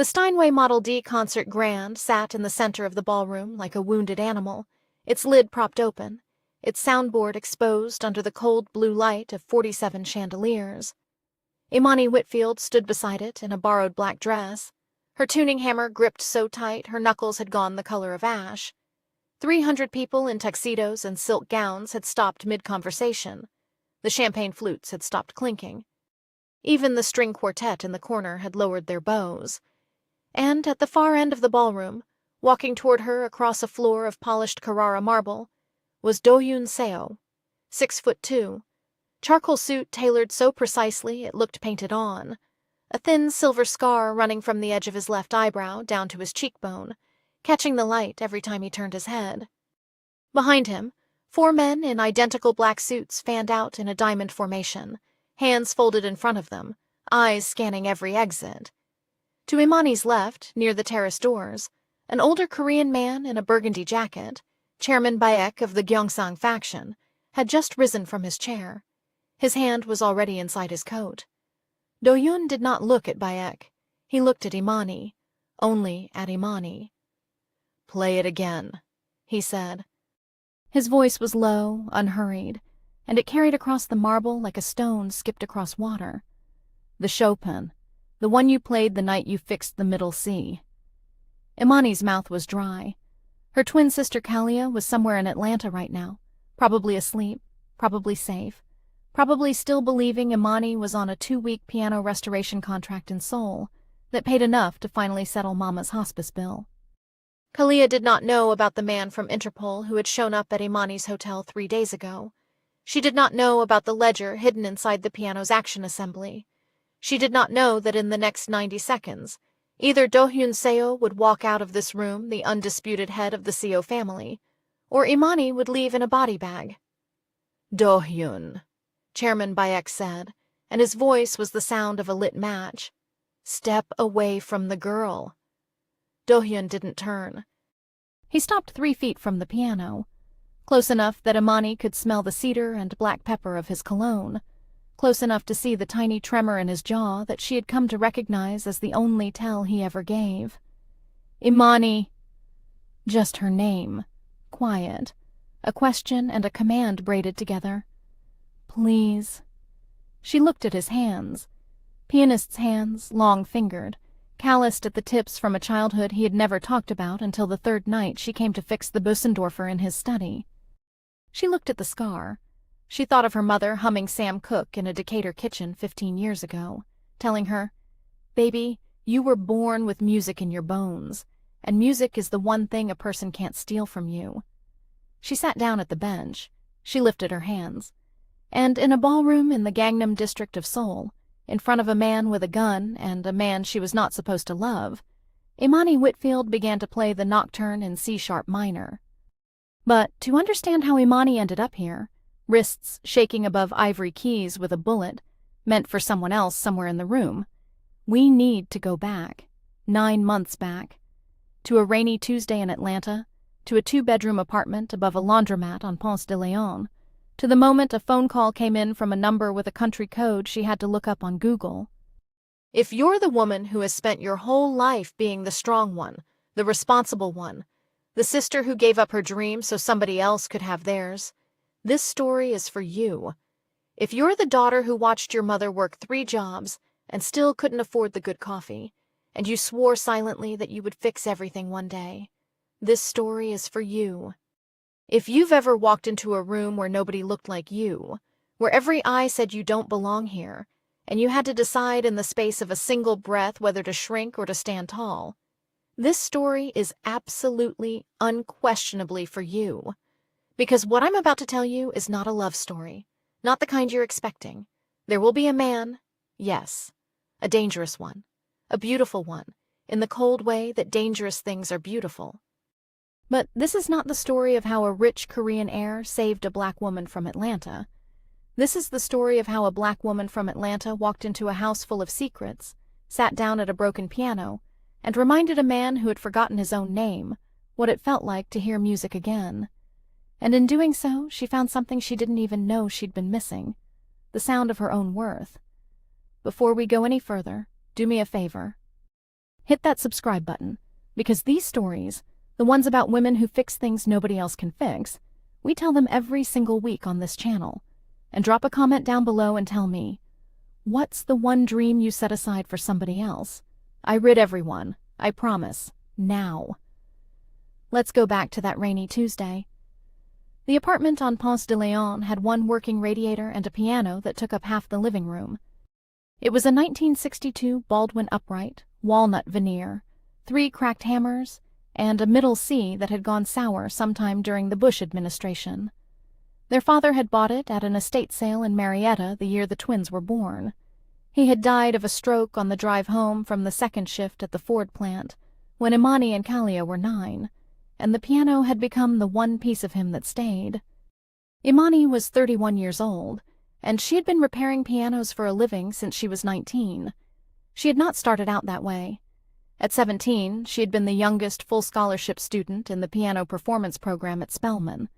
The Steinway Model D concert grand sat in the center of the ballroom like a wounded animal, its lid propped open, its soundboard exposed under the cold blue light of 47 chandeliers. Imani Whitfield stood beside it in a borrowed black dress, her tuning hammer gripped so tight her knuckles had gone the color of ash. 300 people in tuxedos and silk gowns had stopped mid-conversation. The champagne flutes had stopped clinking. Even the string quartet in the corner had lowered their bows. And at the far end of the ballroom, walking toward her across a floor of polished Carrara marble, was Dohyun Seo, 6'2", charcoal suit tailored so precisely it looked painted on, a thin silver scar running from the edge of his left eyebrow down to his cheekbone, catching the light every time he turned his head. Behind him, 4 men in identical black suits fanned out in a diamond formation, hands folded in front of them, eyes scanning every exit. To Imani's left, near the terrace doors, an older Korean man in a burgundy jacket, Chairman Bayek of the Gyeongsang faction, had just risen from his chair. His hand was already inside his coat. Dohyun did not look at Bayek. He looked at Imani, only at Imani. "Play it again," he said. His voice was low, unhurried, and it carried across the marble like a stone skipped across water. "The Chopin, the one you played the night you fixed the Middle C." Imani's mouth was dry. Her twin sister Kalia was somewhere in Atlanta right now, probably asleep, probably safe, probably still believing Imani was on a 2-week piano restoration contract in Seoul that paid enough to finally settle Mama's hospice bill. Kalia did not know about the man from Interpol who had shown up at Imani's hotel 3 days ago. She did not know about the ledger hidden inside the piano's action assembly. She did not know that in the next 90 seconds, either Dohyun Seo would walk out of this room the undisputed head of the Seo family, or Imani would leave in a body bag. "Dohyun," Chairman Bayek said, and his voice was the sound of a lit match. "Step away from the girl." Dohyun didn't turn. He stopped 3 feet from the piano, close enough that Imani could smell the cedar and black pepper of his cologne, close enough to see the tiny tremor in his jaw that she had come to recognize as the only tell he ever gave. "Imani." Just her name, quiet, a question and a command braided together. "Please." She looked at his hands, pianist's hands, long-fingered, calloused at the tips from a childhood he had never talked about until the 3rd night she came to fix the Bösendorfer in his study. She looked at the scar. She thought of her mother humming Sam Cooke in a Decatur kitchen 15 years ago, telling her, "Baby, you were born with music in your bones, and music is the one thing a person can't steal from you." She sat down at the bench. She lifted her hands. And in a ballroom in the Gangnam district of Seoul, in front of a man with a gun and a man she was not supposed to love, Imani Whitfield began to play the nocturne in C-sharp minor. But to understand how Imani ended up here, wrists shaking above ivory keys with a bullet, meant for someone else somewhere in the room, we need to go back, 9 months back, to a rainy Tuesday in Atlanta, to a 2-bedroom apartment above a laundromat on Ponce de Leon, to the moment a phone call came in from a number with a country code she had to look up on Google. If you're the woman who has spent your whole life being the strong one, the responsible one, the sister who gave up her dream so somebody else could have theirs, this story is for you. If you're the daughter who watched your mother work 3 jobs and still couldn't afford the good coffee, and you swore silently that you would fix everything one day, this story is for you. If you've ever walked into a room where nobody looked like you, where every eye said you don't belong here, and you had to decide in the space of a single breath whether to shrink or to stand tall, this story is absolutely, unquestionably for you. Because what I'm about to tell you is not a love story, not the kind you're expecting. There will be a man, yes, a dangerous one, a beautiful one, in the cold way that dangerous things are beautiful. But this is not the story of how a rich Korean heir saved a black woman from Atlanta. This is the story of how a black woman from Atlanta walked into a house full of secrets, sat down at a broken piano, and reminded a man who had forgotten his own name what it felt like to hear music again. And in doing so, she found something she didn't even know she'd been missing, the sound of her own worth. Before we go any further, do me a favor. Hit that subscribe button, because these stories, the ones about women who fix things nobody else can fix, we tell them every single week on this channel. And drop a comment down below and tell me, what's the one dream you set aside for somebody else? I rid everyone, I promise, now. Let's go back to that rainy Tuesday. The apartment on Ponce de Leon had one working radiator and a piano that took up half the living room. It was a 1962 Baldwin upright, walnut veneer, 3 cracked hammers, and a middle C that had gone sour sometime during the Bush administration. Their father had bought it at an estate sale in Marietta the year the twins were born. He had died of a stroke on the drive home from the second shift at the Ford plant, when Imani and Kalia were 9, and the piano had become the one piece of him that stayed. Imani was 31 years old, and she had been repairing pianos for a living since she was 19. She had not started out that way. At 17, she had been the youngest full-scholarship student in the piano performance program at Spelman,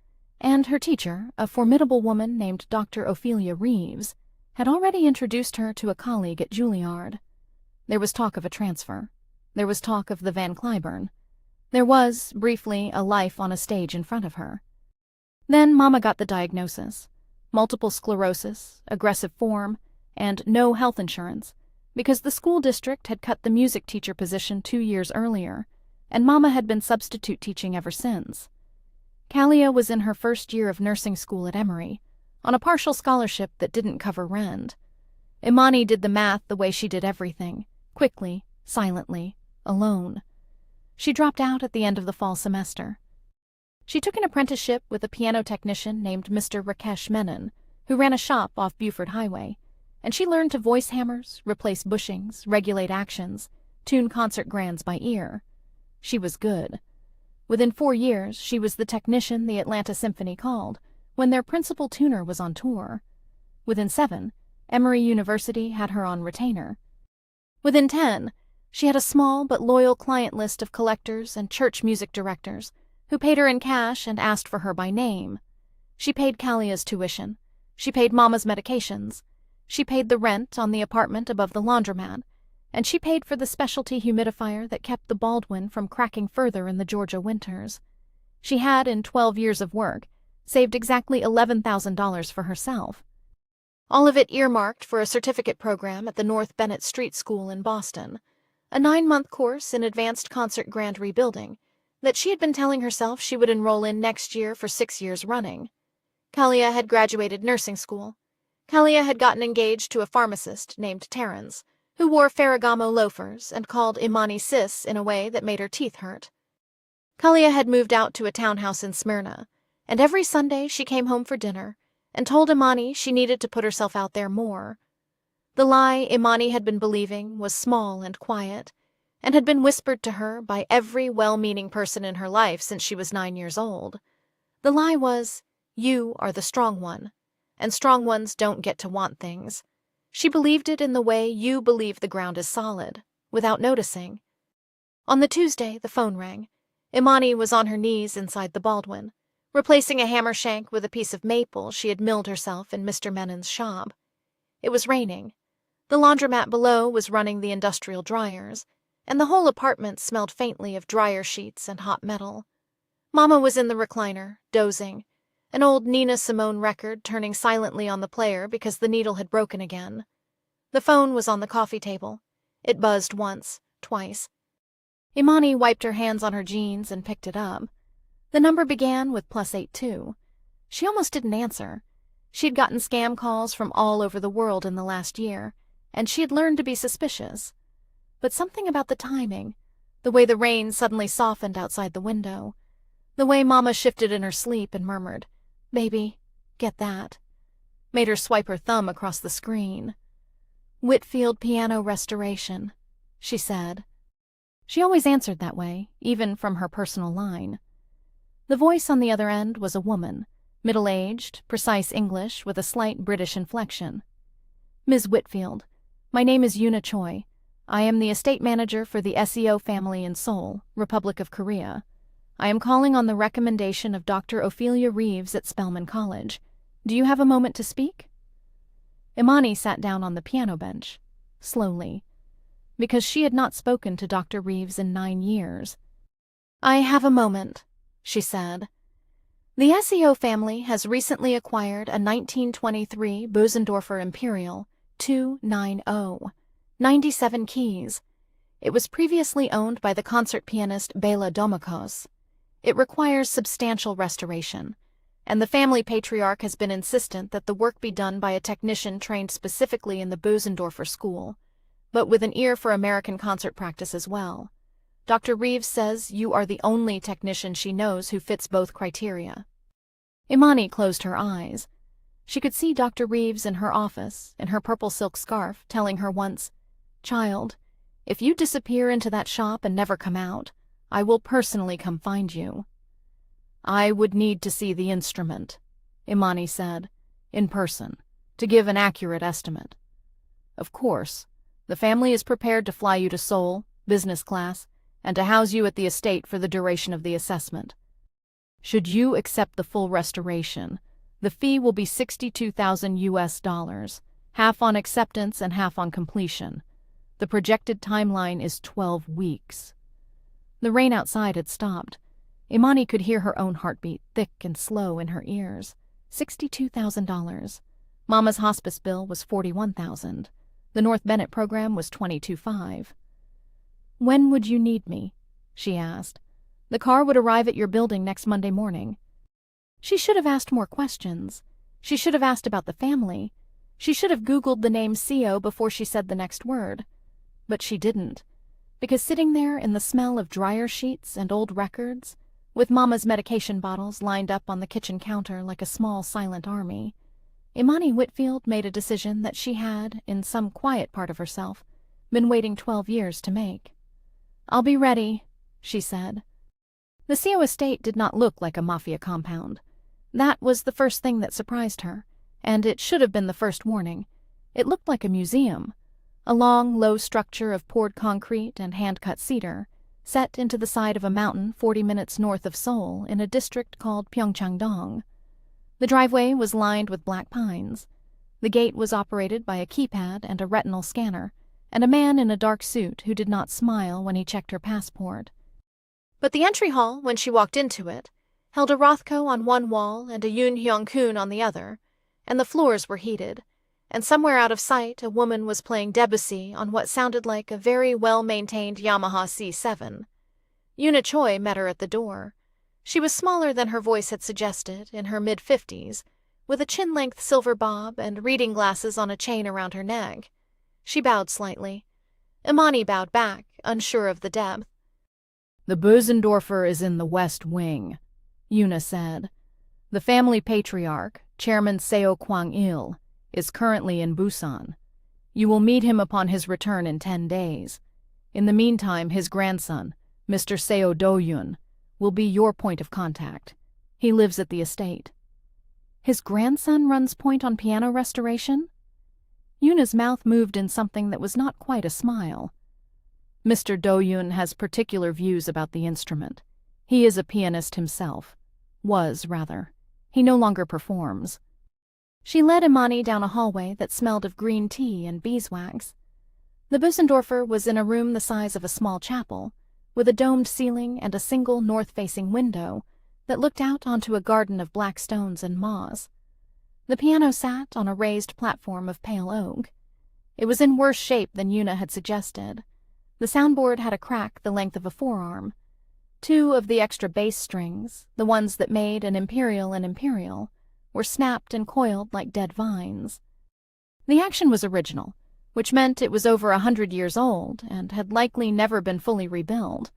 and her teacher, a formidable woman named Dr. Ophelia Reeves, had already introduced her to a colleague at Juilliard. There was talk of a transfer. There was talk of the Van Cliburn. There was, briefly, a life on a stage in front of her. Then Mama got the diagnosis: multiple sclerosis, aggressive form, and no health insurance, because the school district had cut the music teacher position 2 years earlier, and Mama had been substitute teaching ever since. Kalia was in her first year of nursing school at Emory, on a partial scholarship that didn't cover rent. Imani did the math the way she did everything, quickly, silently, alone. She dropped out at the end of the fall semester. She took an apprenticeship with a piano technician named Mr. Rakesh Menon, who ran a shop off Buford Highway, and she learned to voice hammers, replace bushings, regulate actions, tune concert grands by ear. She was good. Within 4 years, she was the technician the Atlanta Symphony called when their principal tuner was on tour. Within 7, Emory University had her on retainer. Within 10, she had a small but loyal client list of collectors and church music directors who paid her in cash and asked for her by name. She paid Kalia's tuition. She paid Mama's medications. She paid the rent on the apartment above the laundromat, and she paid for the specialty humidifier that kept the Baldwin from cracking further in the Georgia winters. She had, in 12 years of work, saved exactly $11,000 for herself. All of it earmarked for a certificate program at the North Bennett Street School in Boston, a 9-month course in advanced concert grand rebuilding that she had been telling herself she would enroll in next year for 6 years running. Kalia had graduated nursing school. Kalia had gotten engaged to a pharmacist named Terrence, who wore Ferragamo loafers and called Imani sis in a way that made her teeth hurt. Kalia had moved out to a townhouse in Smyrna, and every Sunday she came home for dinner and told Imani she needed to put herself out there more. The lie Imani had been believing was small and quiet, and had been whispered to her by every well-meaning person in her life since she was 9 years old. The lie was, you are the strong one, and strong ones don't get to want things. She believed it in the way you believe the ground is solid, without noticing. On the Tuesday, the phone rang. Imani was on her knees inside the Baldwin, replacing a hammer shank with a piece of maple she had milled herself in Mr. Menon's shop. It was raining. The laundromat below was running the industrial dryers, and the whole apartment smelled faintly of dryer sheets and hot metal. Mama was in the recliner, dozing, an old Nina Simone record turning silently on the player because the needle had broken again. The phone was on the coffee table. It buzzed once, twice. Imani wiped her hands on her jeans and picked it up. The number began with +82. She almost didn't answer. She'd gotten scam calls from all over the world in the last year, and she had learned to be suspicious. But something about the timing, the way the rain suddenly softened outside the window, the way Mama shifted in her sleep and murmured, "Baby, get that," made her swipe her thumb across the screen. "Whitfield Piano Restoration," she said. She always answered that way, even from her personal line. The voice on the other end was a woman, middle-aged, precise English with a slight British inflection. "Ms. Whitfield, my name is Yuna Choi. I am the estate manager for the Seo family in Seoul, Republic of Korea. I am calling on the recommendation of Dr. Ophelia Reeves at Spelman College. Do you have a moment to speak?" Imani sat down on the piano bench, slowly. because she had not spoken to Dr. Reeves in 9 years. "I have a moment," she said. "The Seo family has recently acquired a 1923 Bösendorfer Imperial 290, 97 keys. It was previously owned by the concert pianist Bela Domokos. It requires substantial restoration, and the family patriarch has been insistent that the work be done by a technician trained specifically in the Bösendorfer school, but with an ear for American concert practice as well. Dr. Reeves says you are the only technician she knows who fits both criteria." Imani closed her eyes. She could see Dr. Reeves in her office, in her purple silk scarf, telling her once, "Child, if you disappear into that shop and never come out, I will personally come find you." "I would need to see the instrument," Imani said, "in person, to give an accurate estimate. Of course, the family is prepared to fly you to Seoul, business class, and to house you at the estate for the duration of the assessment. Should you accept the full restoration, the fee will be $62,000, half on acceptance and half on completion. The projected timeline is 12 weeks. The rain outside had stopped. Imani could hear her own heartbeat, thick and slow, in her ears. $62,000. Mama's hospice bill was $41,000. The North Bennett program was $22,500. "When would you need me?" she asked. "The car would arrive at your building next Monday morning." She should have asked more questions. She should have asked about the family. She should have Googled the name Seo before she said the next word. But she didn't, because sitting there in the smell of dryer sheets and old records, with Mama's medication bottles lined up on the kitchen counter like a small silent army, Imani Whitfield made a decision that she had, in some quiet part of herself, been waiting 12 years to make. "I'll be ready," she said. The Seo estate did not look like a mafia compound. That was the first thing that surprised her, and it should have been the first warning. It looked like a museum, a long, low structure of poured concrete and hand-cut cedar, set into the side of a mountain 40 minutes north of Seoul in a district called Pyeongchang-dong. The driveway was lined with black pines. The gate was operated by a keypad and a retinal scanner, and a man in a dark suit who did not smile when he checked her passport. But the entry hall, when she walked into it, held a Rothko on one wall and a Yoon Hyung-kun on the other, and the floors were heated, and somewhere out of sight a woman was playing Debussy on what sounded like a very well-maintained Yamaha C7. Yoona Choi met her at the door. She was smaller than her voice had suggested, in her mid-50s, with a chin-length silver bob and reading glasses on a chain around her neck. She bowed slightly. Imani bowed back, unsure of the depth. "The Bösendorfer is in the West Wing," Yoona said. "The family patriarch, Chairman Seo Kwang-il, is currently in Busan. You will meet him upon his return in 10 days. In the meantime, his grandson, Mr. Seo Dohyun, will be your point of contact. He lives at the estate." "His grandson runs point on piano restoration?" Yoona's mouth moved in something that was not quite a smile. "Mr. Dohyun has particular views about the instrument. He is a pianist himself. Was, rather. He no longer performs." She led Imani down a hallway that smelled of green tea and beeswax. The Bösendorfer was in a room the size of a small chapel, with a domed ceiling and a single north-facing window that looked out onto a garden of black stones and moss. The piano sat on a raised platform of pale oak. It was in worse shape than Yoona had suggested. The soundboard had a crack the length of a forearm. 2 of the extra bass strings, the ones that made an imperial, were snapped and coiled like dead vines. The action was original, which meant it was over 100 years old and had likely never been fully rebuilt.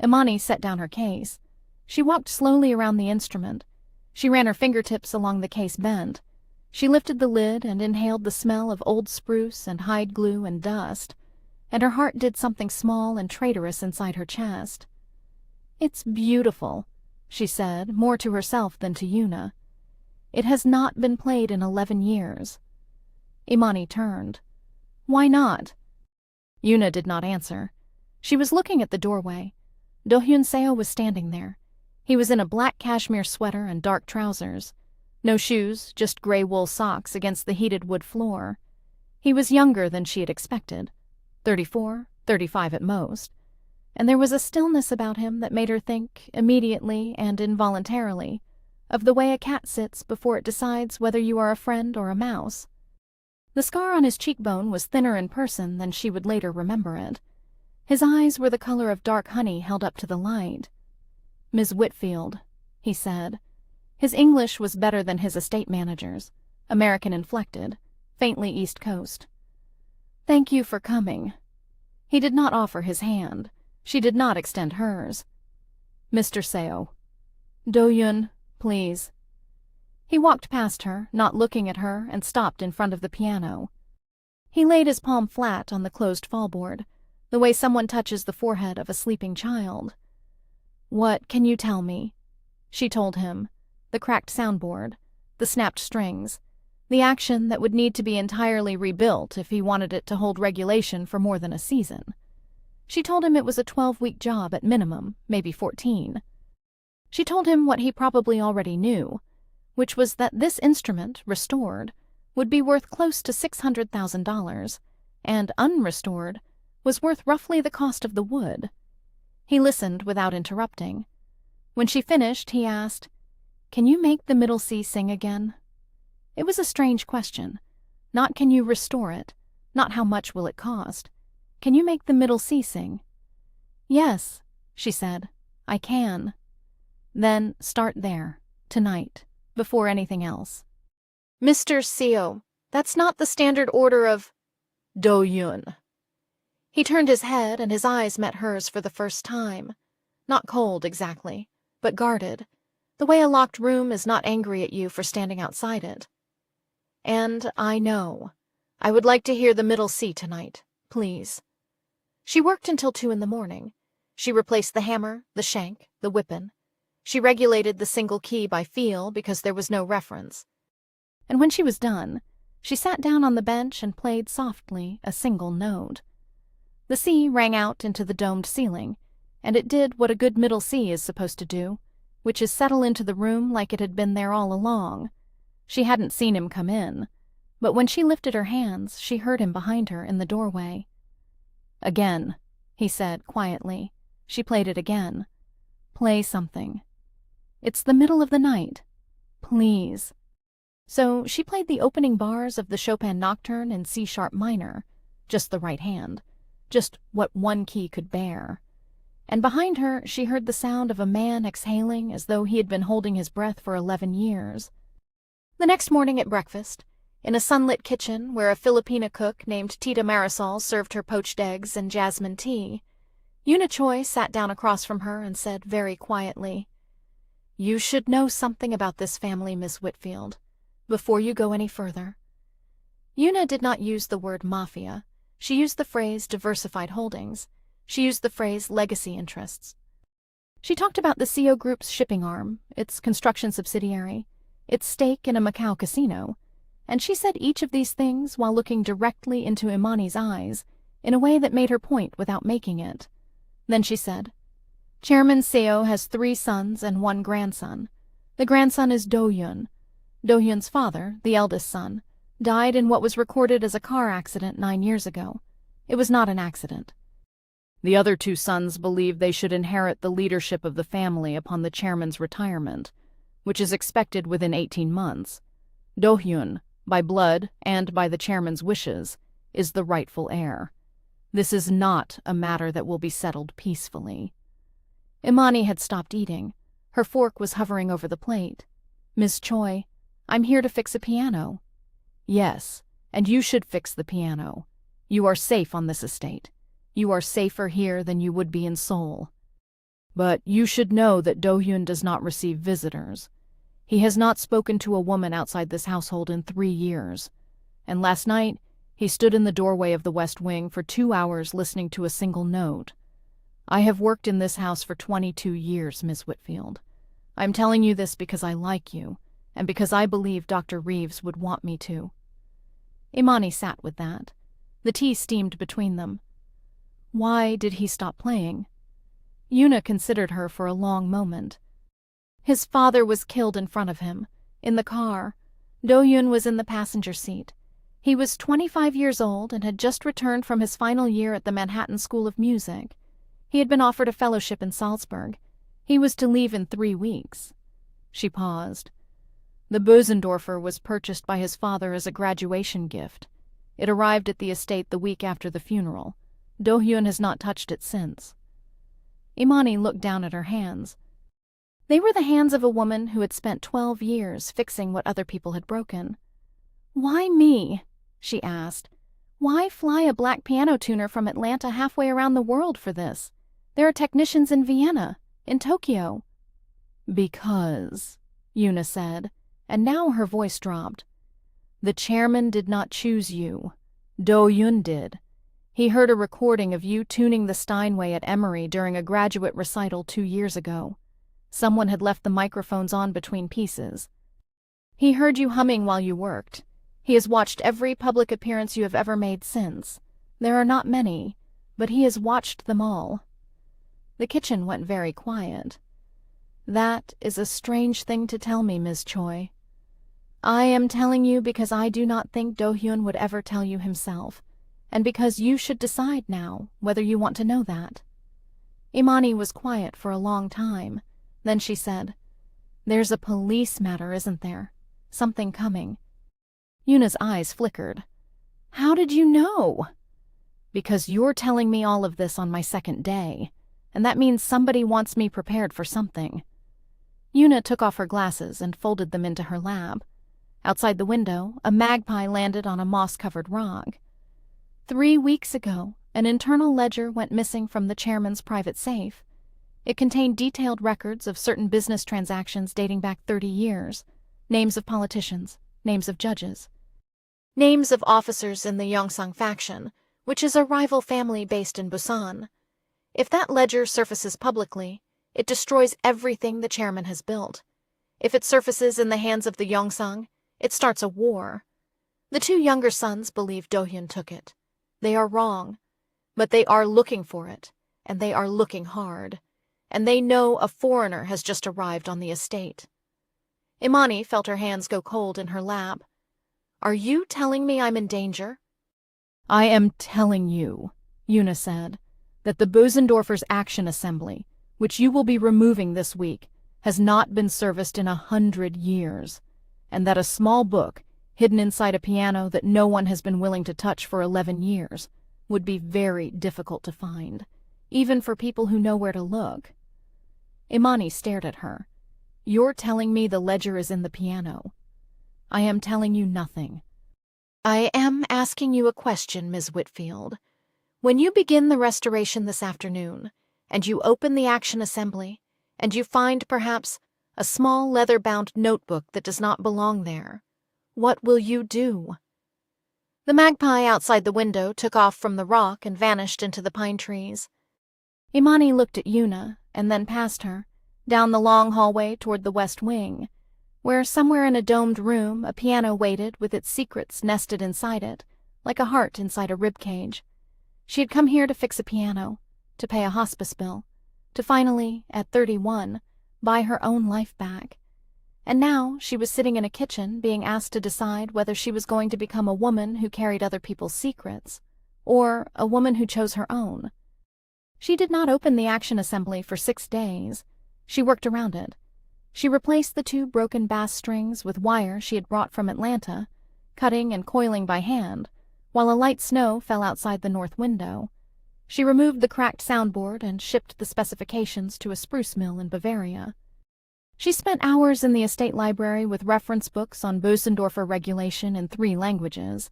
Imani set down her case. She walked slowly around the instrument. She ran her fingertips along the case bent. She lifted the lid and inhaled the smell of old spruce and hide glue and dust, and her heart did something small and traitorous inside her chest. "It's beautiful," she said, more to herself than to Yoona. "It has not been played in 11 years. Imani turned. "Why not?" Yoona did not answer. She was looking at the doorway. Dohyun Seo was standing there. He was in a black cashmere sweater and dark trousers. No shoes, just gray wool socks against the heated wood floor. He was younger than she had expected. 34, 35 at most, and there was a stillness about him that made her think, immediately and involuntarily, of the way a cat sits before it decides whether you are a friend or a mouse. The scar on his cheekbone was thinner in person than she would later remember it. His eyes were the color of dark honey held up to the light. "Miss Whitfield," he said. His English was better than his estate manager's, American inflected, faintly East Coast. "Thank you for coming." He did not offer his hand. She did not extend hers. "Mr. Seo." "Dohyun, please." He walked past her, not looking at her, and stopped in front of the piano. He laid his palm flat on the closed fallboard, the way someone touches the forehead of a sleeping child. "What can you tell me?" She told him. The cracked soundboard, the snapped strings, the action that would need to be entirely rebuilt if he wanted it to hold regulation for more than a season. She told him it was a 12-week job at minimum, maybe 14. She told him what he probably already knew, which was that this instrument, restored, would be worth close to $600,000, and unrestored was worth roughly the cost of the wood. He listened without interrupting. When she finished, he asked, "Can you make the middle C sing again?" It was a strange question. Not can you restore it, not how much will it cost. Can you make the middle C sing? "Yes," she said, "I can." "Then start there, tonight, before anything else." "Mr. Seo, that's not the standard order of—" "Dohyun." He turned his head and his eyes met hers for the first time. Not cold, exactly, but guarded, the way a locked room is not angry at you for standing outside it. "And I know. I would like to hear the middle C tonight, please." She worked until 2 in the morning. She replaced the hammer, the shank, the whippin'. She regulated the single key by feel because there was no reference. And when she was done, she sat down on the bench and played softly a single note. The C rang out into the domed ceiling, and it did what a good middle C is supposed to do, which is settle into the room like it had been there all along. She hadn't seen him come in, but when she lifted her hands, she heard him behind her in the doorway. "Again," he said quietly. She played it again. "Play something." "It's the middle of the night. Please." So she played the opening bars of the Chopin Nocturne in C-sharp minor, just the right hand, just what one key could bear. And behind her she heard the sound of a man exhaling as though he had been holding his breath for 11 years. The next morning at breakfast, in a sunlit kitchen where a Filipina cook named Tita Marisol served her poached eggs and jasmine tea, Una Choi sat down across from her and said very quietly, "You should know something about this family, Miss Whitfield, before you go any further." Una did not use the word mafia. She used the phrase diversified holdings. She used the phrase legacy interests. She talked about the Seo Group's shipping arm, its construction subsidiary, its stake in a Macau casino, and she said each of these things while looking directly into Imani's eyes in a way that made her point without making it. Then she said, "Chairman Seo has 3 sons and 1 grandson. The grandson is Dohyun. Dohyun's father, the eldest son, died in what was recorded as a car accident 9 years ago. It was not an accident. The other 2 sons believe they should inherit the leadership of the family upon the chairman's retirement, which is expected within 18 months. Dohyun, by blood and by the chairman's wishes, is the rightful heir. This is not a matter that will be settled peacefully." Imani had stopped eating. Her fork was hovering over the plate. "Ms. Choi, I'm here to fix a piano." "Yes, and you should fix the piano. You are safe on this estate. You are safer here than you would be in Seoul. But you should know that Dohyun does not receive visitors. He has not spoken to a woman outside this household in 3 years. And last night, he stood in the doorway of the West Wing for 2 hours listening to a single note. I have worked in this house for 22 years, Miss Whitfield. I'm telling you this because I like you, and because I believe Dr. Reeves would want me to." Imani sat with that. The tea steamed between them. Why did he stop playing? Una considered her for a long moment. His father was killed in front of him, in the car. Dohyun was in the passenger seat. He was 25 years old and had just returned from his final year at the Manhattan School of Music. He had been offered a fellowship in Salzburg. He was to leave in 3 weeks. She paused. The Bösendorfer was purchased by his father as a graduation gift. It arrived at the estate the week after the funeral. Dohyun has not touched it since. Imani looked down at her hands. They were the hands of a woman who had spent 12 years fixing what other people had broken. "Why me?" she asked. "Why fly a black piano tuner from Atlanta halfway around the world for this? There are technicians in Vienna, in Tokyo." "Because," Yuna said, and now her voice dropped. "The chairman did not choose you. Do-Yun did. He heard a recording of you tuning the Steinway at Emory during a graduate recital 2 years ago. Someone had left the microphones on between pieces. He heard you humming while you worked. He has watched every public appearance you have ever made since. There are not many, but he has watched them all." The kitchen went very quiet. "That is a strange thing to tell me, Ms. Choi. I am telling you because I do not think Do-Hyun would ever tell you himself, and because you should decide now whether you want to know that." Imani was quiet for a long time. Then she said, "There's a police matter, isn't there? Something coming." Yuna's eyes flickered. "How did you know?" "Because you're telling me all of this on my second day, and that means somebody wants me prepared for something." Yuna took off her glasses and folded them into her lap. Outside the window, a magpie landed on a moss-covered rock. 3 weeks ago, an internal ledger went missing from the chairman's private safe. It contained detailed records of certain business transactions dating back 30 years, names of politicians, names of judges, names of officers in the Yongsang faction, which is a rival family based in Busan. If that ledger surfaces publicly, it destroys everything the chairman has built. If it surfaces in the hands of the Yongsang, it starts a war. The 2 younger sons believe Do-Hyun took it. They are wrong, but they are looking for it, and they are looking hard, and they know a foreigner has just arrived on the estate. Imani felt her hands go cold in her lap. "Are you telling me I'm in danger?" "I am telling you," Yuna said, "that the Bösendorfer's Action Assembly, which you will be removing this week, has not been serviced in 100 years, and that a small book, hidden inside a piano that no one has been willing to touch for 11 years, would be very difficult to find, even for people who know where to look." Imani stared at her. "You're telling me the ledger is in the piano." "I am telling you nothing." "I am asking you a question, Ms. Whitfield. When you begin the restoration this afternoon, and you open the Action Assembly, and you find perhaps a small leather-bound notebook that does not belong there, what will you do?" The magpie outside the window took off from the rock and vanished into the pine trees. Imani looked at Yuna and then past her, down the long hallway toward the west wing, where somewhere in a domed room a piano waited with its secrets nested inside it, like a heart inside a rib cage. She had come here to fix a piano, to pay a hospice bill, to finally, at 31, buy her own life back. And now she was sitting in a kitchen being asked to decide whether she was going to become a woman who carried other people's secrets, or a woman who chose her own. She did not open the Action Assembly for 6 days. She worked around it. She replaced the 2 broken bass strings with wire she had brought from Atlanta, cutting and coiling by hand, while a light snow fell outside the north window. She removed the cracked soundboard and shipped the specifications to a spruce mill in Bavaria. She spent hours in the estate library with reference books on Bösendorfer regulation in 3 languages,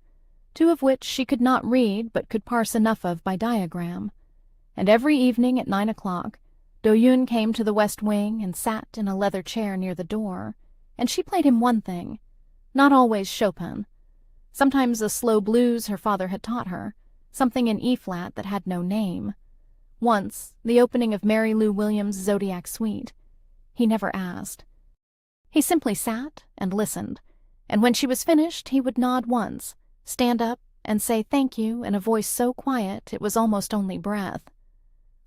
2 of which she could not read but could parse enough of by diagram. And every evening at 9 o'clock, Do-Hyun came to the west wing and sat in a leather chair near the door, and she played him one thing, not always Chopin. Sometimes a slow blues her father had taught her, something in E-flat that had no name. Once, the opening of Mary Lou Williams' Zodiac Suite. He never asked. He simply sat and listened, and when she was finished he would nod once, stand up, and say thank you in a voice so quiet it was almost only breath.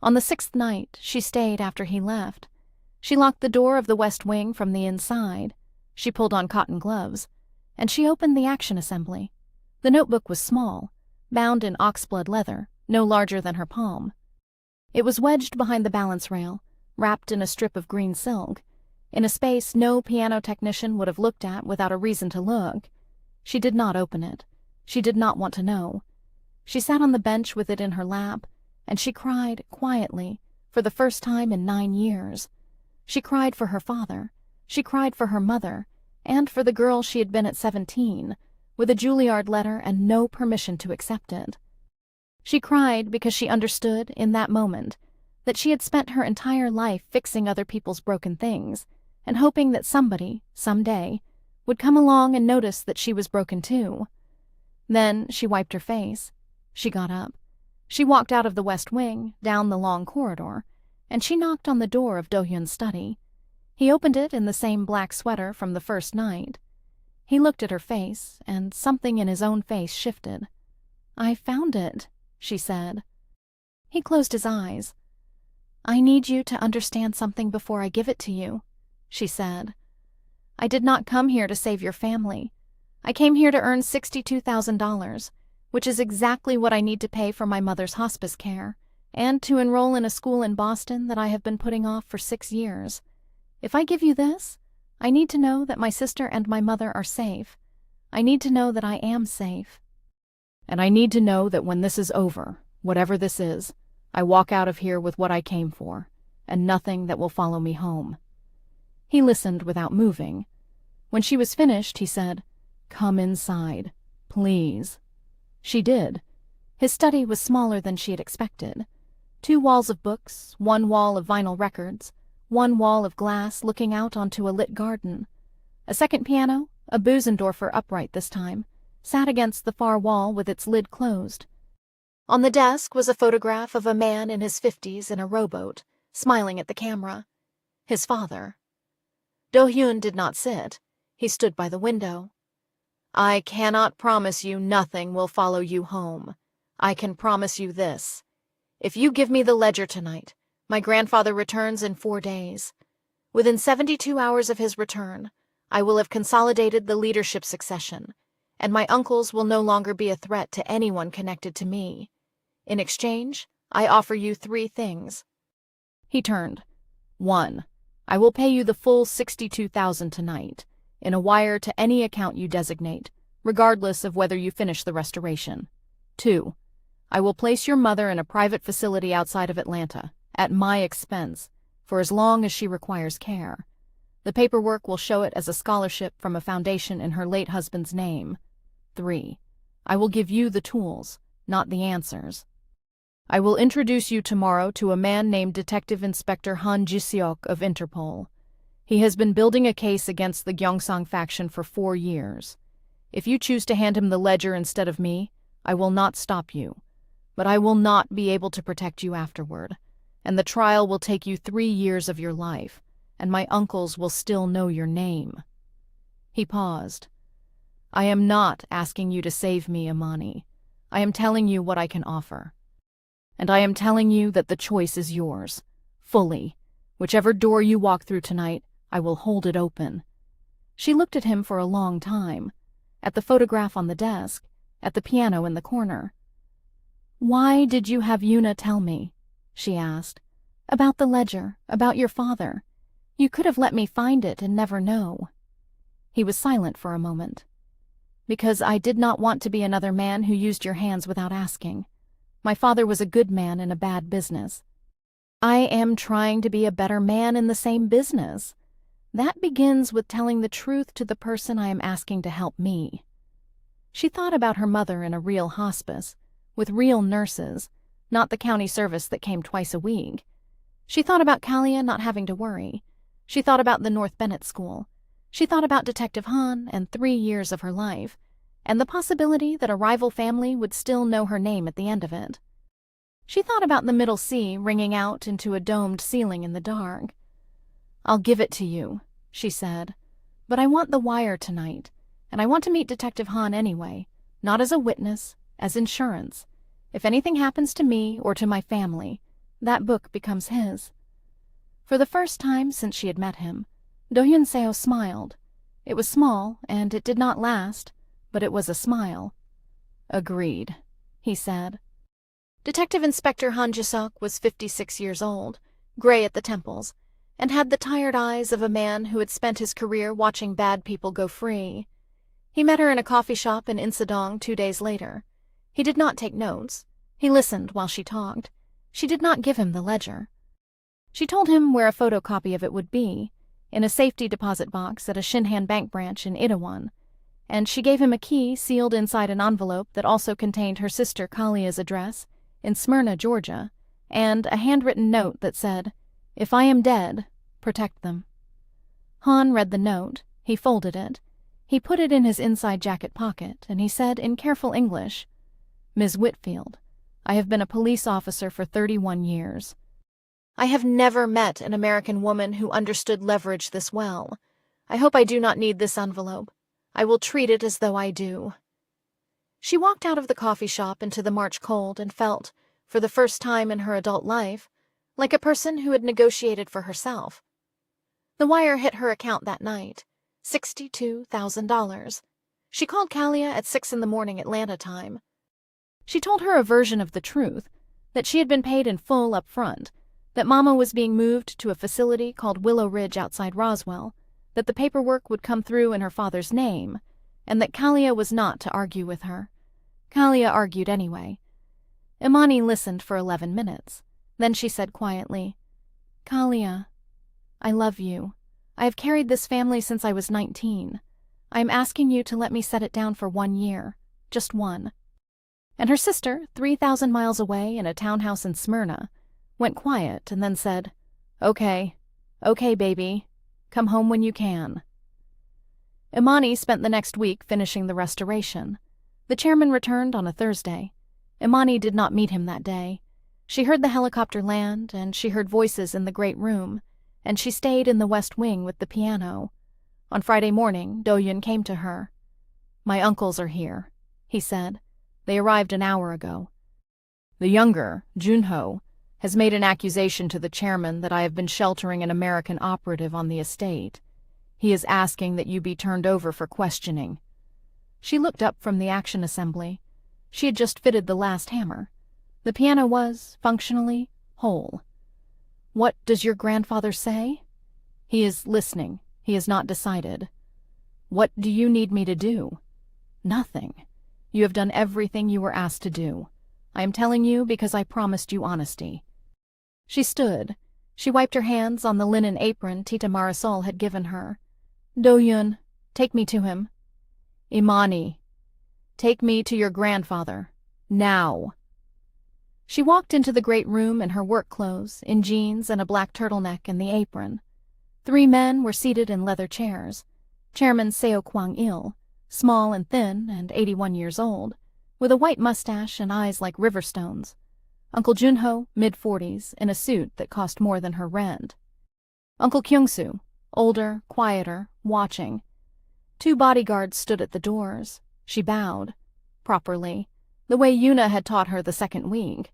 On the 6th night, she stayed after he left. She locked the door of the west wing from the inside. She pulled on cotton gloves, and she opened the Action Assembly. The notebook was small, bound in oxblood leather, no larger than her palm. It was wedged behind the balance rail, wrapped in a strip of green silk, in a space no piano technician would have looked at without a reason to look. She did not open it. She did not want to know. She sat on the bench with it in her lap, and she cried quietly for the first time in 9 years. She cried for her father. She cried for her mother, and for the girl she had been at 17, with a Juilliard letter and no permission to accept it. She cried because she understood, in that moment, that she had spent her entire life fixing other people's broken things, and hoping that somebody, someday, would come along and notice that she was broken too. Then she wiped her face. She got up. She walked out of the West Wing, down the long corridor, and she knocked on the door of Dohyun's study. He opened it in the same black sweater from the first night. He looked at her face, and something in his own face shifted. "I found it," she said. He closed his eyes. "I need you to understand something before I give it to you," she said. "I did not come here to save your family. I came here to earn $62,000, which is exactly what I need to pay for my mother's hospice care, and to enroll in a school in Boston that I have been putting off for 6 years. If I give you this, I need to know that my sister and my mother are safe. I need to know that I am safe. And I need to know that when this is over, whatever this is, I walk out of here with what I came for, and nothing that will follow me home." He listened without moving. When she was finished, he said, "Come inside, please." She did. His study was smaller than she had expected. 2 walls of books, 1 wall of vinyl records, 1 wall of glass looking out onto a lit garden. A second piano, a Bösendorfer upright this time, sat against the far wall with its lid closed. On the desk was a photograph of a man in his 50s in a rowboat, smiling at the camera. His father. Dohyun did not sit. He stood by the window. "I cannot promise you nothing will follow you home. I can promise you this. If you give me the ledger tonight, my grandfather returns in 4 days. Within 72 hours of his return, I will have consolidated the leadership succession, and my uncles will no longer be a threat to anyone connected to me. In exchange, I offer you 3 things." He turned. 1. I will pay you the full $62,000 tonight, in a wire to any account you designate, regardless of whether you finish the restoration. 2. I will place your mother in a private facility outside of Atlanta, at my expense, for as long as she requires care. The paperwork will show it as a scholarship from a foundation in her late husband's name. 3. I will give you the tools, not the answers. I will introduce you tomorrow to a man named Detective Inspector Han Ji-seok of Interpol. He has been building a case against the Gyeongsang faction for 4 years. If you choose to hand him the ledger instead of me, I will not stop you. But I will not be able to protect you afterward, and the trial will take you 3 years of your life, and my uncles will still know your name." He paused. "I am not asking you to save me, Imani. I am telling you what I can offer. And I am telling you that the choice is yours, fully. Whichever door you walk through tonight, I will hold it open." She looked at him for a long time, at the photograph on the desk, at the piano in the corner. "Why did you have Yuna tell me?" she asked. "About the ledger, about your father. You could have let me find it and never know." He was silent for a moment. "Because I did not want to be another man who used your hands without asking. My father was a good man in a bad business. I am trying to be a better man in the same business. That begins with telling the truth to the person I am asking to help me." She thought about her mother in a real hospice, with real nurses, not the county service that came twice a week. She thought about Kalia not having to worry. She thought about the North Bennett School. She thought about Detective Han and 3 years of her life, and the possibility that a rival family would still know her name at the end of it. She thought about the middle C ringing out into a domed ceiling in the dark. "I'll give it to you," she said, "but I want the wire tonight, and I want to meet Detective Han anyway, not as a witness, as insurance. If anything happens to me or to my family, that book becomes his." For the first time since she had met him, Dohyun Seo smiled. It was small, and it did not last, but it was a smile. Agreed, he said. Detective Inspector Han Ji-suk was 56 years old, gray at the temples, and had the tired eyes of a man who had spent his career watching bad people go free. He met her in a coffee shop in Insadong 2 days later. He did not take notes. He listened while she talked. She did not give him the ledger. She told him where a photocopy of it would be, in a safety deposit box at a Shinhan bank branch in Itaewon, and she gave him a key sealed inside an envelope that also contained her sister Kalia's address in Smyrna, Georgia, and a handwritten note that said, "If I am dead, protect them." Han read the note. He folded it. He put it in his inside jacket pocket, and he said in careful English, "Ms. Whitfield, I have been a police officer for 31 years. I have never met an American woman who understood leverage this well. I hope I do not need this envelope. I will treat it as though I do." She walked out of the coffee shop into the March cold and felt, for the first time in her adult life, like a person who had negotiated for herself. The wire hit her account that night, $62,000. She called Kalia at 6 in the morning Atlanta time. She told her a version of the truth, that she had been paid in full up front, that Mama was being moved to a facility called Willow Ridge outside Roswell, that the paperwork would come through in her father's name, and that Kalia was not to argue with her. Kalia argued anyway. Imani listened for 11 minutes. Then she said quietly, "Kalia, I love you. I have carried this family since I was 19. I am asking you to let me set it down for 1 year. Just one." And her sister, 3,000 miles away in a townhouse in Smyrna, went quiet and then said, Okay, baby. Come home when you can." Imani spent the next week finishing the restoration. The chairman returned on a Thursday. Imani did not meet him that day. She heard the helicopter land, and she heard voices in the great room, and she stayed in the west wing with the piano. On Friday morning, Dohyun came to her. "My uncles are here," he said. "They arrived an hour ago. The younger, Junho, has made an accusation to the chairman that I have been sheltering an American operative on the estate. He is asking that you be turned over for questioning." She looked up from the action assembly. She had just fitted the last hammer. The piano was, functionally, whole. "What does your grandfather say?" "He is listening. He has not decided." "What do you need me to do?" "Nothing. You have done everything you were asked to do. I am telling you because I promised you honesty." She stood. She wiped her hands on the linen apron Tita Marisol had given her. "Dohyun, take me to him." "Imani, take me to your grandfather. Now." She walked into the great room in her work clothes, in jeans and a black turtleneck and the apron. 3 men were seated in leather chairs. Chairman Seo Kwang-il, small and thin and 81 years old, with a white mustache and eyes like river stones. Uncle Junho, mid-40s, in a suit that cost more than her rent. Uncle Kyung-soo, older, quieter, watching. 2 bodyguards stood at the doors. She bowed, properly, the way Yuna had taught her the second week.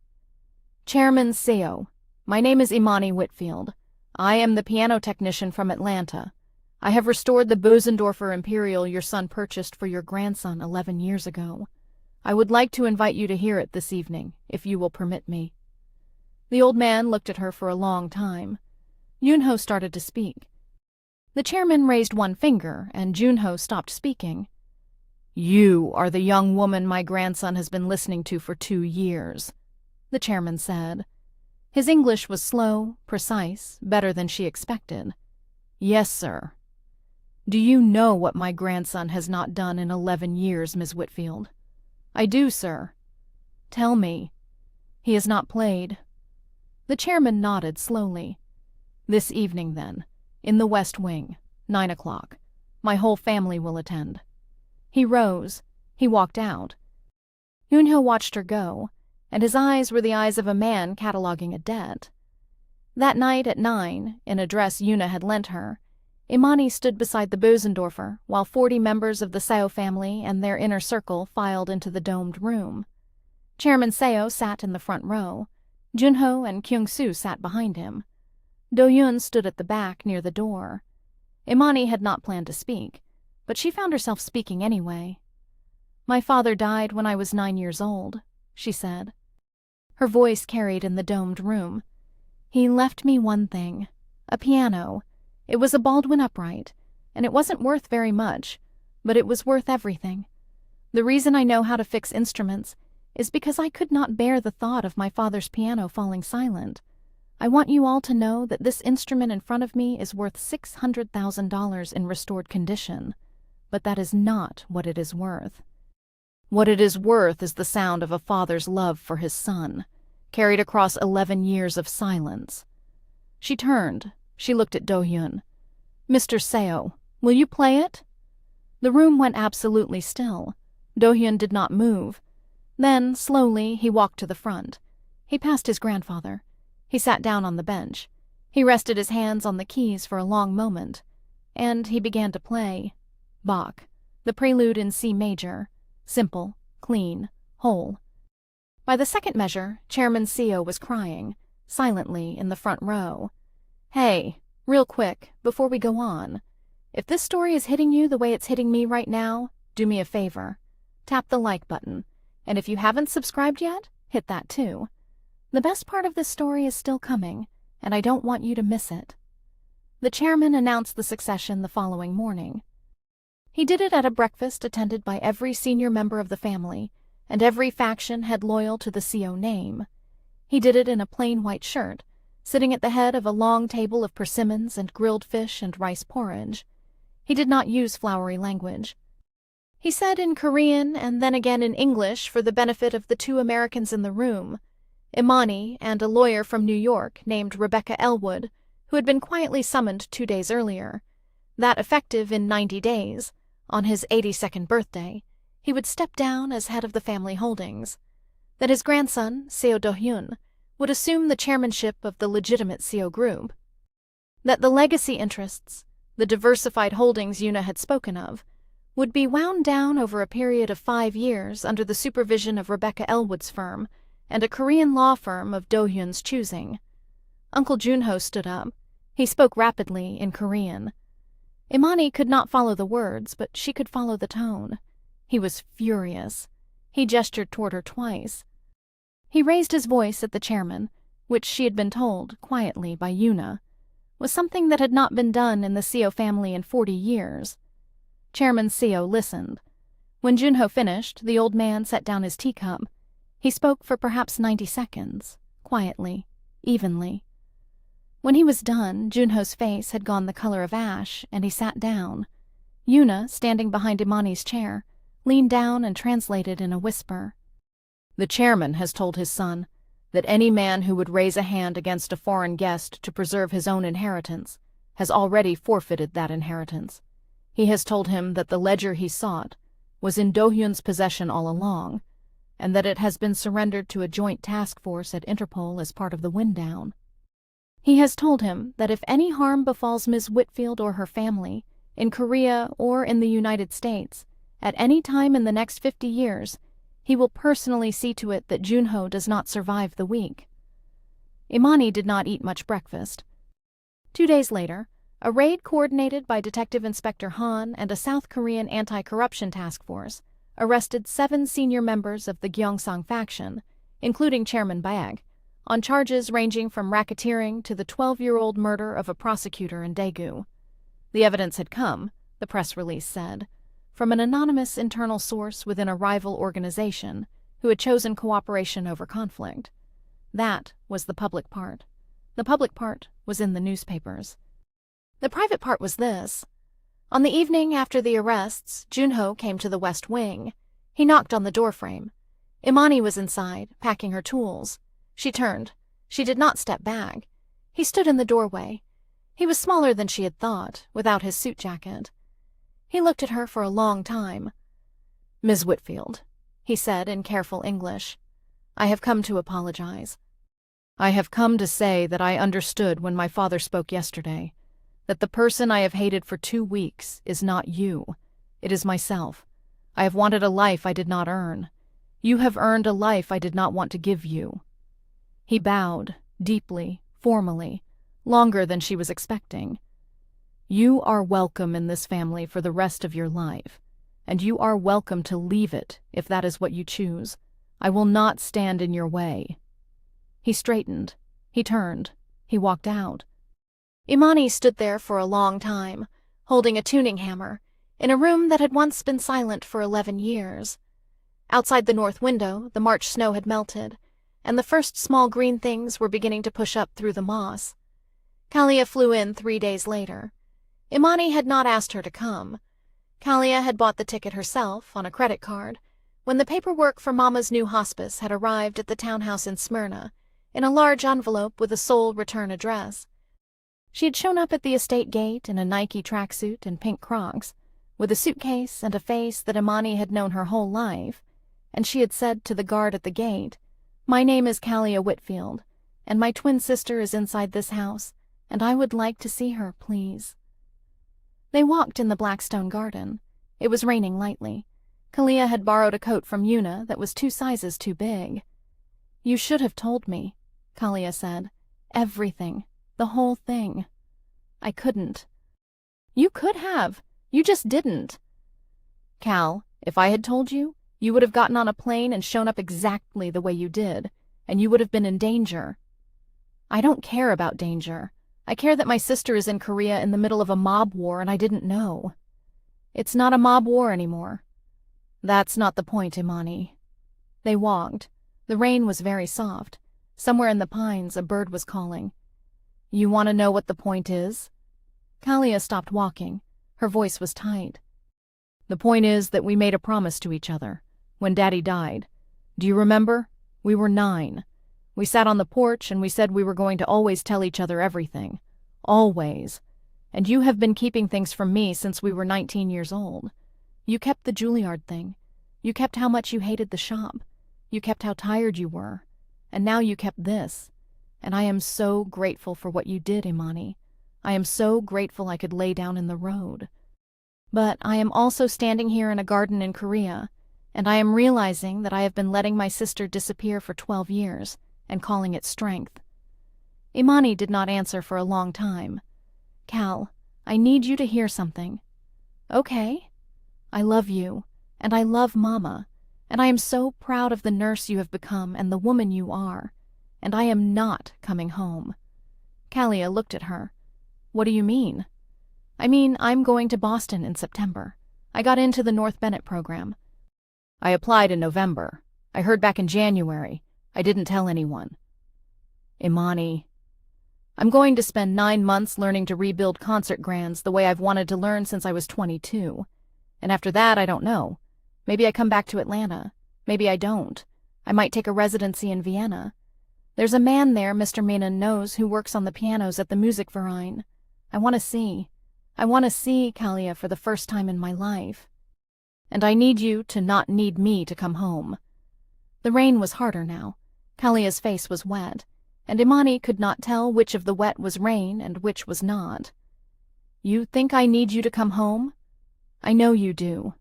"Chairman Seo, my name is Imani Whitfield. I am the piano technician from Atlanta. I have restored the Bösendorfer Imperial your son purchased for your grandson 11 years ago. I would like to invite you to hear it this evening, if you will permit me." The old man looked at her for a long time. Yunho started to speak. The chairman raised one finger, and Junho stopped speaking. "You are the young woman my grandson has been listening to for 2 years, the chairman said. His English was slow, precise, better than she expected. "Yes, sir." "Do you know what my grandson has not done in 11 years, Miss Whitfield?" "I do, sir." "Tell me." "He has not played." The chairman nodded slowly. "This evening, then, in the West Wing, 9 o'clock. My whole family will attend." He rose. He walked out. Yunho watched her go, and his eyes were the eyes of a man cataloging a debt. That night at 9, in a dress Yuna had lent her, Imani stood beside the Bösendorfer while 40 members of the Seo family and their inner circle filed into the domed room. Chairman Seo sat in the front row. Junho and Kyung-soo sat behind him. Dohyun stood at the back near the door. Imani had not planned to speak, but she found herself speaking anyway. My father died when I was 9 years old, she said. Her voice carried in the domed room. He left me one thing, a piano. It was a Baldwin upright, and it wasn't worth very much, but it was worth everything. The reason I know how to fix instruments is because I could not bear the thought of my father's piano falling silent. I want you all to know that this instrument in front of me is worth $600,000 in restored condition, but that is not what it is worth. What it is worth is the sound of a father's love for his son, carried across 11 years of silence. She turned. She looked at Dohyun. Mr. Seo, will you play it? The room went absolutely still. Dohyun did not move. Then, slowly, he walked to the front. He passed his grandfather. He sat down on the bench. He rested his hands on the keys for a long moment. And he began to play. Bach, the prelude in C major. Simple, clean, whole. By the second measure, Chairman Seo was crying, silently in the front row. Hey, real quick, before we go on. If this story is hitting you the way it's hitting me right now, do me a favor. Tap the like button. And if you haven't subscribed yet, hit that too. The best part of this story is still coming, and I don't want you to miss it. The chairman announced the succession the following morning. He did it at a breakfast attended by every senior member of the family, and every faction head loyal to the Seo name. He did it in a plain white shirt, sitting at the head of a long table of persimmons and grilled fish and rice porridge. He did not use flowery language. He said in Korean and then again in English for the benefit of the 2 Americans in the room, Imani and a lawyer from New York named Rebecca Elwood, who had been quietly summoned 2 days earlier, that effective in 90 days, on his 82nd birthday, he would step down as head of the family holdings, that his grandson, Seo Dohyun, would assume the chairmanship of the legitimate Seo group, that the legacy interests, the diversified holdings Yuna had spoken of, would be wound down over a period of 5 years under the supervision of Rebecca Elwood's firm and a Korean law firm of Dohyun's choosing. Uncle Junho stood up. He spoke rapidly in Korean. Imani could not follow the words, but she could follow the tone. He was furious. He gestured toward her twice. He raised his voice at the chairman, which she had been told, quietly, by Yuna, was something that had not been done in the Seo family in 40 years. Chairman Seo listened. When Junho finished, the old man set down his teacup. He spoke for perhaps 90 seconds, quietly, evenly. When he was done, Junho's face had gone the color of ash, and he sat down. Yuna, standing behind Imani's chair, leaned down and translated in a whisper. The chairman has told his son that any man who would raise a hand against a foreign guest to preserve his own inheritance has already forfeited that inheritance. He has told him that the ledger he sought was in Dohyun's possession all along, and that it has been surrendered to a joint task force at Interpol as part of the wind-down. He has told him that if any harm befalls Ms. Whitfield or her family, in Korea or in the United States, at any time in the next 50 years, he will personally see to it that Junho does not survive the week. Imani did not eat much breakfast. 2 days later, a raid coordinated by Detective Inspector Han and a South Korean anti-corruption task force arrested 7 senior members of the Gyeongsang faction, including Chairman Baek, on charges ranging from racketeering to the 12-year-old murder of a prosecutor in Daegu. The evidence had come, the press release said, from an anonymous internal source within a rival organization who had chosen cooperation over conflict. That was the public part. The public part was in the newspapers. The private part was this. On the evening after the arrests, Junho came to the West Wing. He knocked on the doorframe. Imani was inside, packing her tools. She turned. She did not step back. He stood in the doorway. He was smaller than she had thought, without his suit jacket. He looked at her for a long time. "Ms. Whitfield," he said in careful English, "I have come to apologize. I have come to say that I understood when my father spoke yesterday that the person I have hated for 2 weeks is not you. It is myself. I have wanted a life I did not earn. You have earned a life I did not want to give you." He bowed, deeply, formally, longer than she was expecting. "You are welcome in this family for the rest of your life, and you are welcome to leave it if that is what you choose. I will not stand in your way." He straightened. He turned. He walked out. Imani stood there for a long time, holding a tuning hammer, in a room that had once been silent for 11 years. Outside the north window, the March snow had melted, and the first small green things were beginning to push up through the moss. Kalia flew in 3 days later. Imani had not asked her to come. Kalia had bought the ticket herself on a credit card when the paperwork for Mama's new hospice had arrived at the townhouse in Smyrna in a large envelope with a Seoul return address. She had shown up at the estate gate in a Nike tracksuit and pink Crocs, with a suitcase and a face that Imani had known her whole life, and she had said to the guard at the gate, "My name is Kalia Whitfield, and my twin sister is inside this house, and I would like to see her, please." They walked in the Blackstone garden. It was raining lightly. Kalia had borrowed a coat from Yuna that was 2 sizes too big. "You should have told me," Kalia said. "Everything. The whole thing." "I couldn't." "You could have. You just didn't." "Cal, if I had told you, you would have gotten on a plane and shown up exactly the way you did, and you would have been in danger." "I don't care about danger. I care that my sister is in Korea in the middle of a mob war and I didn't know." "It's not a mob war anymore." "That's not the point, Imani." They walked. The rain was very soft. Somewhere in the pines a bird was calling. "You want to know what the point is?" Kalia stopped walking. Her voice was tight. "The point is that we made a promise to each other when Daddy died. Do you remember? We were 9. We sat on the porch and we said we were going to always tell each other everything. Always. And you have been keeping things from me since we were 19 years old. You kept the Juilliard thing. You kept how much you hated the shop. You kept how tired you were. And now you kept this. And I am so grateful for what you did, Imani. I am so grateful I could lay down in the road. But I am also standing here in a garden in Korea, and I am realizing that I have been letting my sister disappear for 12 years and calling it strength." Imani did not answer for a long time. "Cal, I need you to hear something." "Okay." "I love you, and I love Mama, and I am so proud of the nurse you have become and the woman you are, and I am not coming home." Kalia looked at her. "What do you mean?" "I mean, I'm going to Boston in September. I got into the North Bennett program. I applied in November. I heard back in January. I didn't tell anyone." "Imani." "I'm going to spend 9 months learning to rebuild concert grands the way I've wanted to learn since I was 22. And after that, I don't know. Maybe I come back to Atlanta. Maybe I don't. I might take a residency in Vienna. There's a man there Mr. Menon knows who works on the pianos at the Musikverein. I want to see, Kalia, for the first time in my life. And I need you to not need me to come home." The rain was harder now. Kalia's face was wet, and Imani could not tell which of the wet was rain and which was not. "You think I need you to come home?" "I know you do."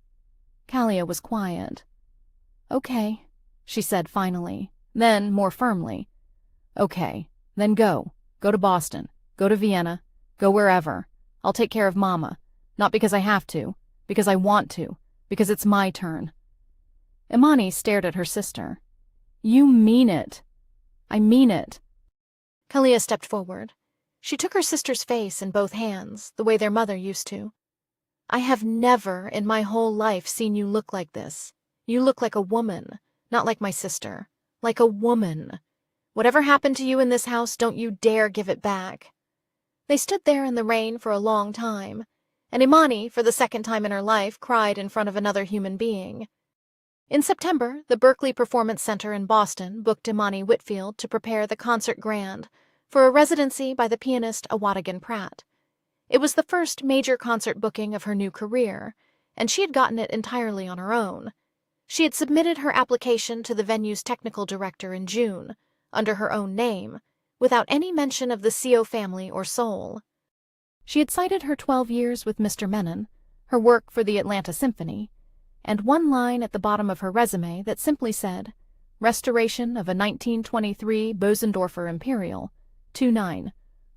Kalia was quiet. "Okay," she said finally, then more firmly. "Okay, then go. Go to Boston. Go to Vienna. Go wherever. I'll take care of Mama. Not because I have to, because I want to, because it's my turn." Imani stared at her sister. "You mean it." "I mean it." Kalia stepped forward. She took her sister's face in both hands, the way their mother used to. "I have never in my whole life seen you look like this. You look like a woman, not like my sister. Like a woman. Whatever happened to you in this house, don't you dare give it back." They stood there in the rain for a long time, and Imani, for the second time in her life, cried in front of another human being. In September, the Berkeley Performance Center in Boston booked Imani Whitfield to prepare the concert grand for a residency by the pianist Awadigan Pratt. It was the first major concert booking of her new career, and she had gotten it entirely on her own. She had submitted her application to the venue's technical director in June, under her own name, without any mention of the Seo family or Seoul. She had cited her 12 years with Mr. Menon, her work for the Atlanta Symphony, and one line at the bottom of her resume that simply said, "Restoration of a 1923 Bosendorfer Imperial, 29,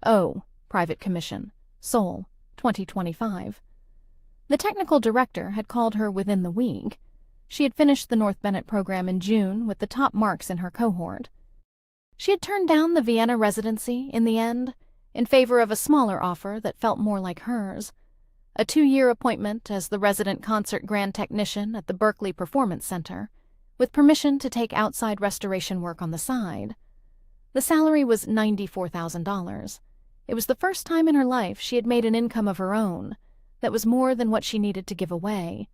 O, Private Commission, Seoul, 2025. The technical director had called her within the week. She had finished the North Bennett program in June with the top marks in her cohort. She had turned down the Vienna residency in the end, in favor of a smaller offer that felt more like hers, a 2-year appointment as the resident concert grand technician at the Berkeley Performance Center, with permission to take outside restoration work on the side. The salary was $94,000. It was the first time in her life she had made an income of her own that was more than what she needed to give away.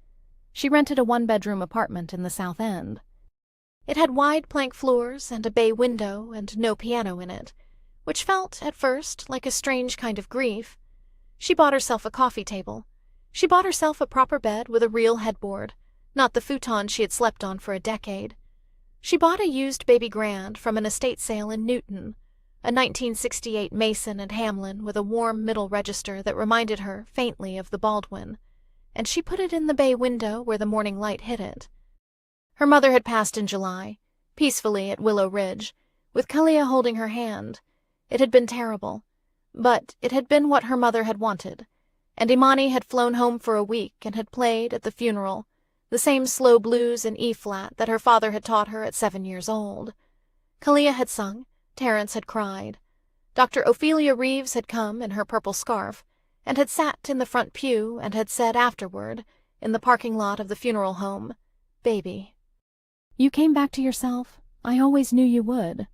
She rented a 1-bedroom apartment in the South End. It had wide plank floors and a bay window and no piano in it, which felt, at first, like a strange kind of grief. She bought herself a coffee table. She bought herself a proper bed with a real headboard, not the futon she had slept on for a decade. She bought a used baby grand from an estate sale in Newton, a 1968 Mason and Hamlin with a warm middle register that reminded her faintly of the Baldwin, and she put it in the bay window where the morning light hit it. Her mother had passed in July, peacefully at Willow Ridge, with Kalia holding her hand. It had been terrible, but it had been what her mother had wanted, and Imani had flown home for a week and had played, at the funeral, the same slow blues in E-flat that her father had taught her at 7 years old. Kalia had sung, Terence had cried. Dr. Ophelia Reeves had come in her purple scarf, and had sat in the front pew and had said afterward, in the parking lot of the funeral home, "Baby." "You came back to yourself. I always knew you would."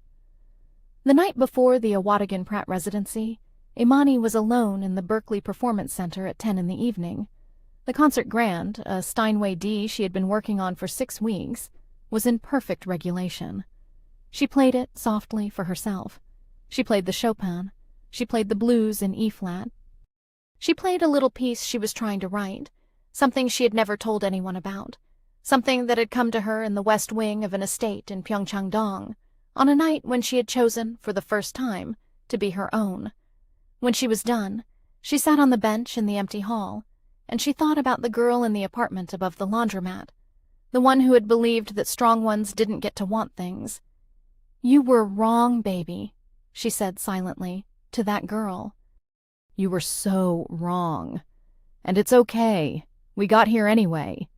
The night before the Awadigan Pratt residency, Imani was alone in the Berkeley Performance Center at 10 in the evening. The concert grand, a Steinway D she had been working on for 6 weeks, was in perfect regulation. She played it softly for herself. She played the Chopin. She played the blues in E-flat. She played a little piece she was trying to write, something she had never told anyone about, something that had come to her in the west wing of an estate in Pyeongchang-dong, on a night when she had chosen, for the first time, to be her own. When she was done, she sat on the bench in the empty hall, and she thought about the girl in the apartment above the laundromat, the one who had believed that strong ones didn't get to want things. "You were wrong, baby," she said silently, to that girl. "You were so wrong. And it's okay. We got here anyway."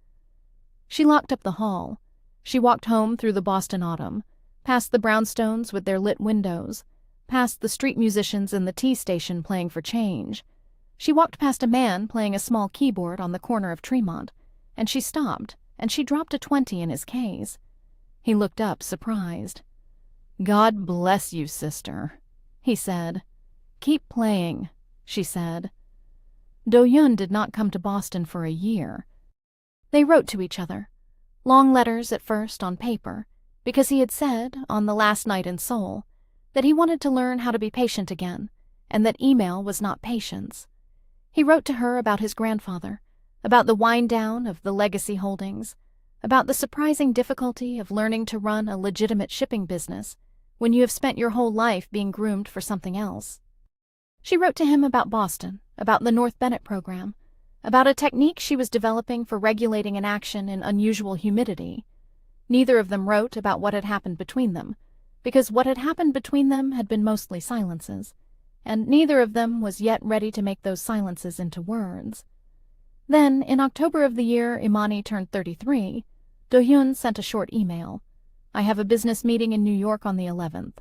She locked up the hall. She walked home through the Boston autumn, past the brownstones with their lit windows, past the street musicians in the tea station playing for change. She walked past a man playing a small keyboard on the corner of Tremont, and she stopped, and she dropped a 20 in his case. He looked up, surprised. "God bless you, sister," he said. "Keep playing," she said. Dohyun did not come to Boston for a year. They wrote to each other, long letters at first on paper, because he had said, on the last night in Seoul, that he wanted to learn how to be patient again, and that email was not patience. He wrote to her about his grandfather, about the wind-down of the legacy holdings, about the surprising difficulty of learning to run a legitimate shipping business when you have spent your whole life being groomed for something else. She wrote to him about Boston, about the North Bennett program, about a technique she was developing for regulating an action in unusual humidity. Neither of them wrote about what had happened between them, because what had happened between them had been mostly silences, and neither of them was yet ready to make those silences into words. Then, in October of the year Imani turned 33, Dohyun sent a short email. "I have a business meeting in New York on the 11th.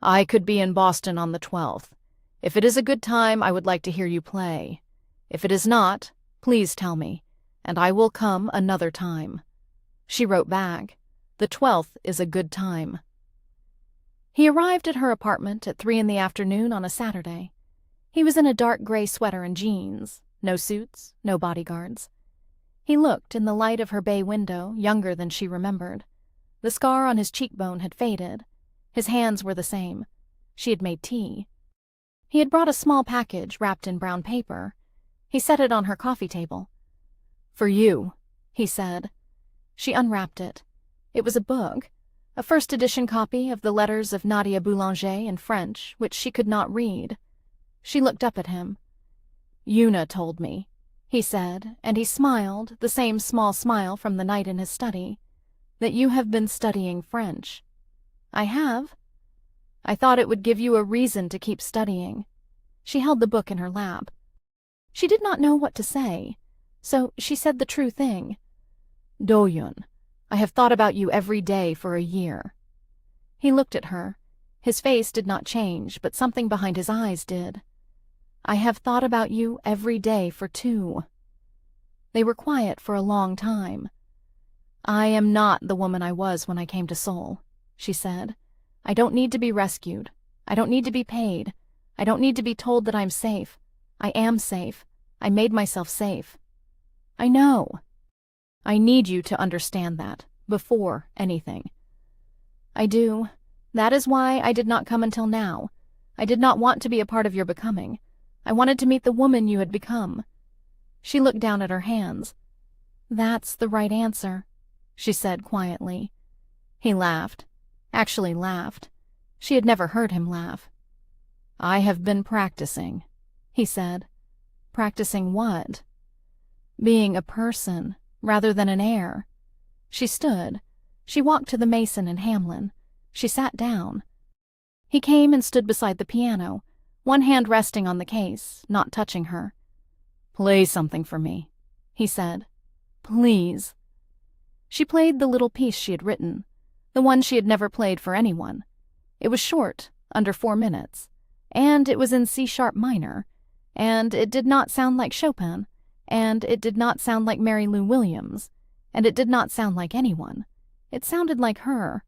I could be in Boston on the 12th. If it is a good time, I would like to hear you play. If it is not, please tell me, and I will come another time." She wrote back, "The 12th is a good time." He arrived at her apartment at 3 in the afternoon on a Saturday. He was in a dark gray sweater and jeans, no suits, no bodyguards. He looked, in the light of her bay window, younger than she remembered. The scar on his cheekbone had faded. His hands were the same. She had made tea. He had brought a small package wrapped in brown paper. He set it on her coffee table. "For you," he said. She unwrapped it. It was a book, a first-edition copy of the letters of Nadia Boulanger in French, which she could not read. She looked up at him. "Yuna told me," he said, and he smiled, the same small smile from the night in his study, "that you have been studying French." "I have." "I thought it would give you a reason to keep studying." She held the book in her lap. She did not know what to say. So she said the true thing. Dohyun, I have thought about you every day for a year. He looked at her. His face did not change, but something behind his eyes did. I have thought about you every day for 2. They were quiet for a long time. I am not the woman I was when I came to Seoul, she said. I don't need to be rescued. I don't need to be paid. I don't need to be told that I'm safe. I am safe. I made myself safe. I know. I need you to understand that, before anything. I do. That is why I did not come until now. I did not want to be a part of your becoming. I wanted to meet the woman you had become. She looked down at her hands. That's the right answer, she said quietly. He laughed. Actually laughed. She had never heard him laugh. I have been practicing, he said. Practicing what? Being a person, rather than an heir. She stood. She walked to the Mason and Hamlin. She sat down. He came and stood beside the piano, one hand resting on the case, not touching her. Play something for me, he said. Please. She played the little piece she had written, the one she had never played for anyone. It was short, under 4 minutes, and it was in C-sharp minor, and it did not sound like Chopin, and it did not sound like Mary Lou Williams, and it did not sound like anyone. It sounded like her.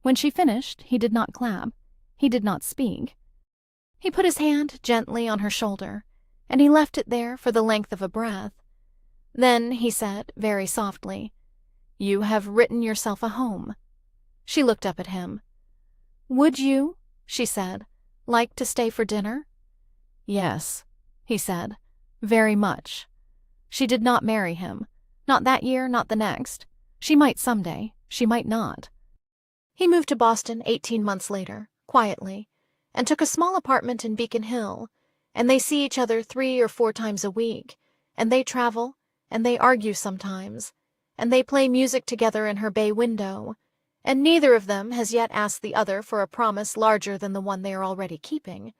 When she finished, he did not clap. He did not speak. He put his hand gently on her shoulder, and he left it there for the length of a breath. Then he said, very softly, You have written yourself a home. She looked up at him. Would you, she said, like to stay for dinner? Yes, he said, very much. She did not marry him. Not that year, not the next. She might someday. She might not. He moved to Boston 18 months later, quietly, and took a small apartment in Beacon Hill, and they see each other 3 or 4 times a week, and they travel, and they argue sometimes, and they play music together in her bay window, and neither of them has yet asked the other for a promise larger than the one they are already keeping.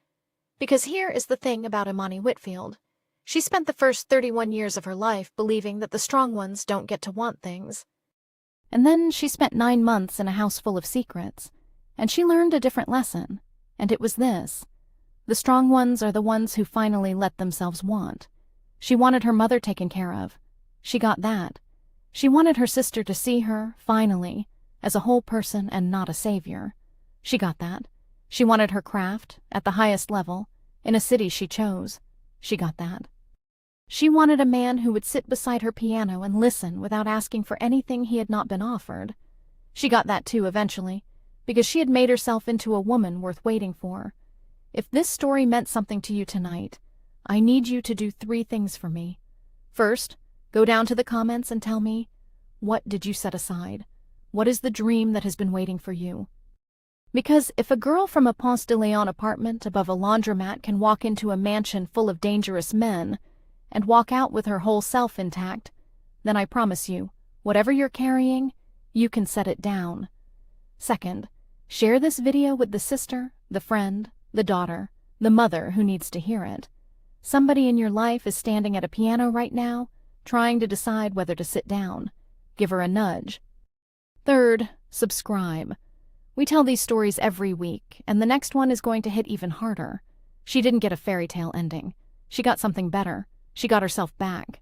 Because here is the thing about Imani Whitfield. She spent the first 31 years of her life believing that the strong ones don't get to want things. And then she spent 9 months in a house full of secrets, and she learned a different lesson, and it was this. The strong ones are the ones who finally let themselves want. She wanted her mother taken care of. She got that. She wanted her sister to see her, finally, as a whole person and not a savior. She got that. She wanted her craft, at the highest level, in a city she chose. She got that. She wanted a man who would sit beside her piano and listen without asking for anything he had not been offered. She got that too eventually, because she had made herself into a woman worth waiting for. If this story meant something to you tonight, I need you to do 3 things for me. First, go down to the comments and tell me, what did you set aside? What is the dream that has been waiting for you? Because if a girl from a Ponce de Leon apartment above a laundromat can walk into a mansion full of dangerous men and walk out with her whole self intact, then I promise you, whatever you're carrying, you can set it down. Second, share this video with the sister, the friend, the daughter, the mother who needs to hear it. Somebody in your life is standing at a piano right now, trying to decide whether to sit down. Give her a nudge. Third, subscribe. We tell these stories every week, and the next one is going to hit even harder. She didn't get a fairy tale ending. She got something better. She got herself back.